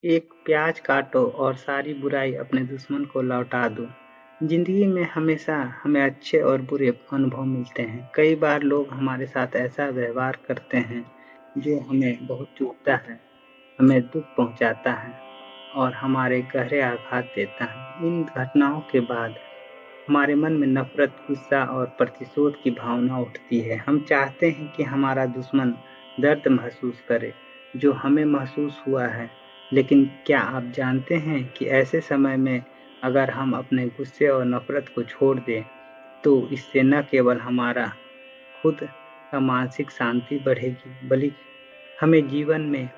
एक प्याज काटो और सारी बुराई अपने दुश्मन को लौटा दो। जिंदगी में हमेशा हमें अच्छे और बुरे अनुभव मिलते हैं। कई बार लोग हमारे साथ ऐसा व्यवहार करते हैं जो हमें बहुत चुभता है, हमें दुख पहुंचाता है और हमारे गहरे आघात देता है। इन घटनाओं के बाद हमारे मन में नफरत, गुस्सा और प्रतिशोध की भावना उठती है। हम चाहते हैं कि हमारा दुश्मन दर्द महसूस करे जो हमें महसूस हुआ है। लेकिन क्या आप जानते हैं कि ऐसे समय में अगर हम अपने गुस्से और नफरत को छोड़ दें तो इससे न केवल हमारा खुद का मानसिक शांति बढ़ेगी बल्कि हमें जीवन में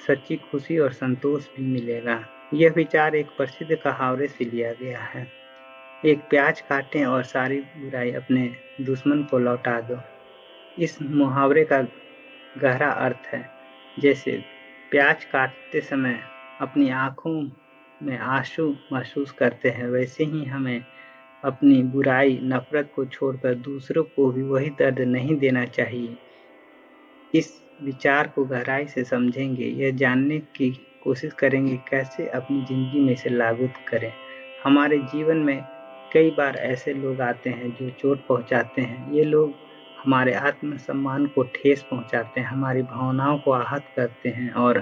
सच्ची खुशी और संतोष भी मिलेगा। यह विचार एक प्रसिद्ध कहावते से लिया गया है, एक प्याज काटें और सारी बुराई अपने दुश्मन को लौटा दो। इस मुहावरे का गहरा अर्थ है, जैसे प्याज काटते समय अपनी आंखों में आंसू महसूस करते हैं, वैसे ही हमें अपनी बुराई, नफरत को छोड़कर दूसरों को भी वही दर्द नहीं देना चाहिए। इस विचार को गहराई से समझेंगे, यह जानने की कोशिश करेंगे कैसे अपनी जिंदगी में इसे लागू करें। हमारे जीवन में कई बार ऐसे लोग आते हैं जो चोट पहुंचाते हैं। ये लोग हमारे आत्मसम्मान को ठेस पहुंचाते हैं, हमारी भावनाओं को आहत करते हैं और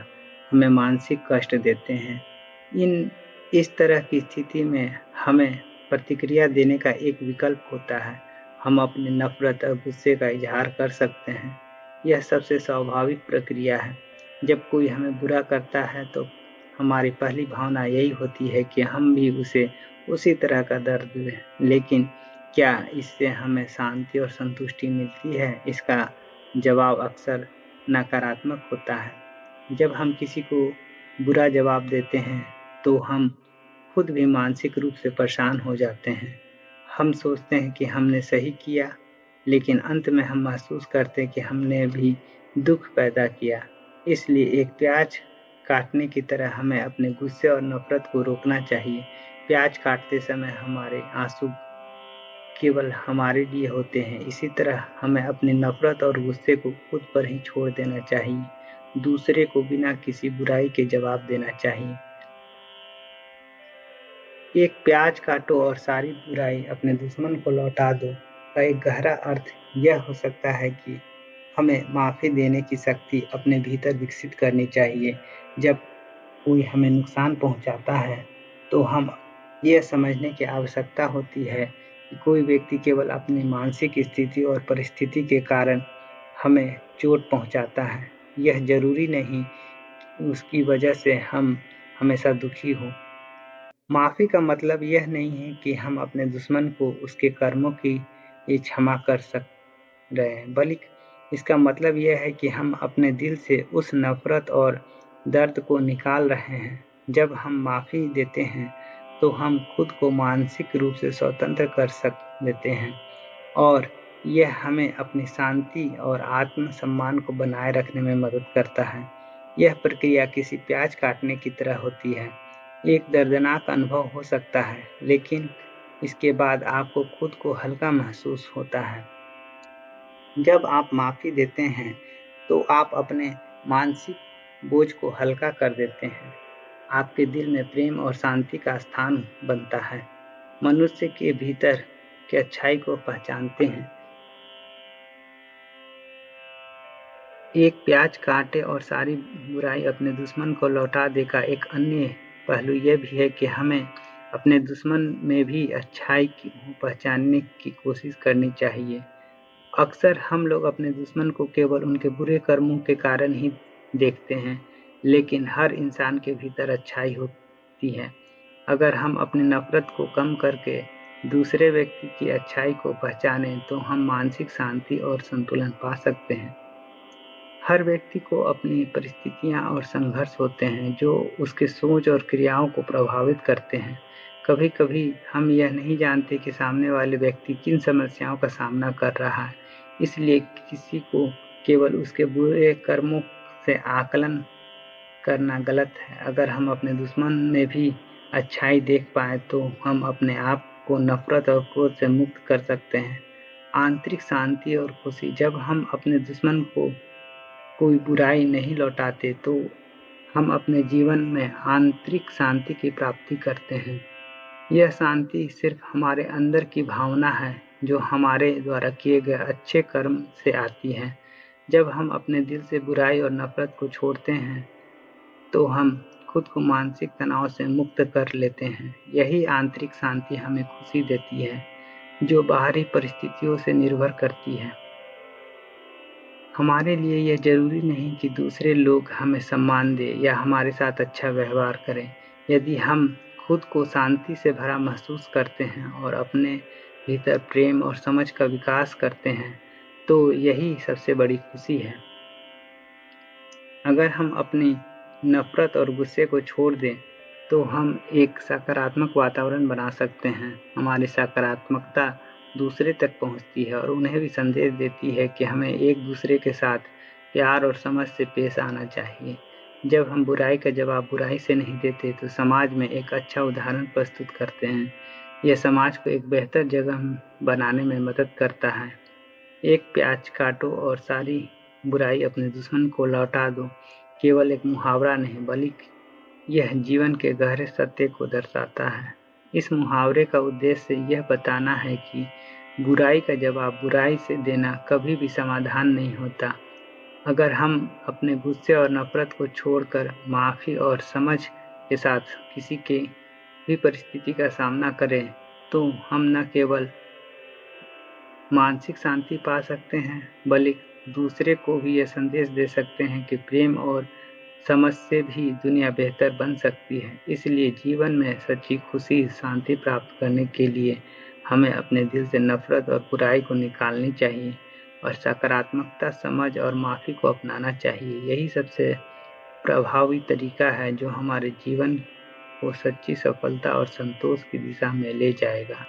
हमें मानसिक कष्ट देते हैं। इस तरह की स्थिति में हमें प्रतिक्रिया देने का एक विकल्प होता है। हम अपनी नफरत और गुस्से का इजहार कर सकते हैं। यह सबसे स्वाभाविक प्रक्रिया है। जब कोई हमें बुरा करता है तो हमारी पहली भावना यही होती है कि हम भी उसे उसी तरह का दर्द दें। लेकिन क्या इससे हमें शांति और संतुष्टि मिलती है? इसका जवाब अक्सर नकारात्मक होता है। जब हम किसी को बुरा जवाब देते हैं तो हम खुद भी मानसिक रूप से परेशान हो जाते हैं। हम सोचते हैं कि हमने सही किया, लेकिन अंत में हम महसूस करते हैं कि हमने भी दुख पैदा किया। इसलिए एक प्याज काटने की तरह हमें अपने गुस्से और नफरत को रोकना चाहिए। प्याज काटते समय हमारे आंसू केवल हमारे लिए होते हैं। इसी तरह हमें अपनी नफरत और गुस्से को खुद पर ही छोड़ देना चाहिए। दूसरे को बिना किसी बुराई के जवाब देना चाहिए। एक प्याज काटो और सारी बुराई अपने दुश्मन को लौटा दो का एक गहरा अर्थ यह हो सकता है कि हमें माफ़ी देने की शक्ति अपने भीतर विकसित करनी चाहिए। जब कोई हमें नुकसान पहुंचाता है तो हम यह समझने की आवश्यकता होती है कि कोई व्यक्ति केवल अपनी मानसिक स्थिति और परिस्थिति के कारण हमें चोट पहुंचाता है। यह जरूरी नहीं कि उसकी वजह से हम हमेशा दुखी हों। माफ़ी का मतलब यह नहीं है कि हम अपने दुश्मन को उसके कर्मों की क्षमा कर रहे हैं, बल्कि इसका मतलब यह है कि हम अपने दिल से उस नफरत और दर्द को निकाल रहे हैं। जब हम माफ़ी देते हैं तो हम खुद को मानसिक रूप से स्वतंत्र कर देते हैं और यह हमें अपनी शांति और आत्मसम्मान को बनाए रखने में मदद करता है। यह प्रक्रिया किसी प्याज काटने की तरह होती है। एक दर्दनाक अनुभव हो सकता है, लेकिन इसके बाद आपको खुद को हल्का महसूस होता है। जब आप माफ़ी देते हैं तो आप अपने मानसिक बोझ को हल्का कर देते हैं। आपके दिल में प्रेम और शांति का स्थान बनता है। मनुष्य के भीतर की अच्छाई को पहचानते हैं। एक प्याज काटे और सारी बुराई अपने दुश्मन को लौटा दे का एक अन्य पहलू यह भी है कि हमें अपने दुश्मन में भी अच्छाई की पहचानने की कोशिश करनी चाहिए। अक्सर हम लोग अपने दुश्मन को केवल उनके बुरे कर्मों के कारण ही देखते हैं, लेकिन हर इंसान के भीतर अच्छाई होती है। अगर हम अपनी नफरत को कम करके दूसरे व्यक्ति की अच्छाई को पहचानें तो हम मानसिक शांति और संतुलन पा सकते हैं। हर व्यक्ति को अपनी परिस्थितियां और संघर्ष होते हैं जो उसके सोच और क्रियाओं को प्रभावित करते हैं। कभी कभी हम यह नहीं जानते कि सामने वाले व्यक्ति किन समस्याओं का सामना कर रहा है, इसलिए किसी को केवल उसके बुरे कर्मों से आकलन करना गलत है। अगर हम अपने दुश्मन में भी अच्छाई देख पाए तो हम अपने आप को नफरत और क्रोध से मुक्त कर सकते हैं। आंतरिक शांति और खुशी, जब हम अपने दुश्मन को कोई बुराई नहीं लौटाते तो हम अपने जीवन में आंतरिक शांति की प्राप्ति करते हैं। यह शांति सिर्फ हमारे अंदर की भावना है जो हमारे द्वारा किए गए अच्छे कर्म से आती है। जब हम अपने दिल से बुराई और नफरत को छोड़ते हैं तो हम खुद को मानसिक तनाव से मुक्त कर लेते हैं। यही आंतरिक शांति हमें खुशी देती है जो बाहरी परिस्थितियों से निर्भर करती है। हमारे लिए यह जरूरी नहीं कि दूसरे लोग हमें सम्मान दें या हमारे साथ अच्छा व्यवहार करें। यदि हम खुद को शांति से भरा महसूस करते हैं और अपने भीतर प्रेम और समझ का विकास करते हैं तो यही सबसे बड़ी खुशी है। अगर हम अपनी नफरत और गुस्से को छोड़ दें तो हम एक सकारात्मक वातावरण बना सकते हैं। हमारी सकारात्मकता दूसरे तक पहुंचती है और उन्हें भी संदेश देती है कि हमें एक दूसरे के साथ प्यार और समझ से पेश आना चाहिए। जब हम बुराई का जवाब बुराई से नहीं देते तो समाज में एक अच्छा उदाहरण प्रस्तुत करते हैं। यह समाज को एक बेहतर जगह बनाने में मदद करता है। एक प्याज काटो और सारी बुराई अपने दुश्मन को लौटा दो केवल एक मुहावरा नहीं बल्कि यह जीवन के गहरे सत्य को दर्शाता है। इस मुहावरे का उद्देश्य यह बताना है कि बुराई का जवाब बुराई से देना कभी भी समाधान नहीं होता। अगर हम अपने गुस्से और नफरत को छोड़कर माफ़ी और समझ के साथ किसी के भी परिस्थिति का सामना करें तो हम न केवल मानसिक शांति पा सकते हैं बल्कि दूसरे को भी यह संदेश दे सकते हैं कि प्रेम और समझ से भी दुनिया बेहतर बन सकती है। इसलिए जीवन में सच्ची खुशी शांति प्राप्त करने के लिए हमें अपने दिल से नफरत और बुराई को निकालनी चाहिए और सकारात्मकता समझ और माफ़ी को अपनाना चाहिए। यही सबसे प्रभावी तरीका है जो हमारे जीवन को सच्ची सफलता और संतोष की दिशा में ले जाएगा।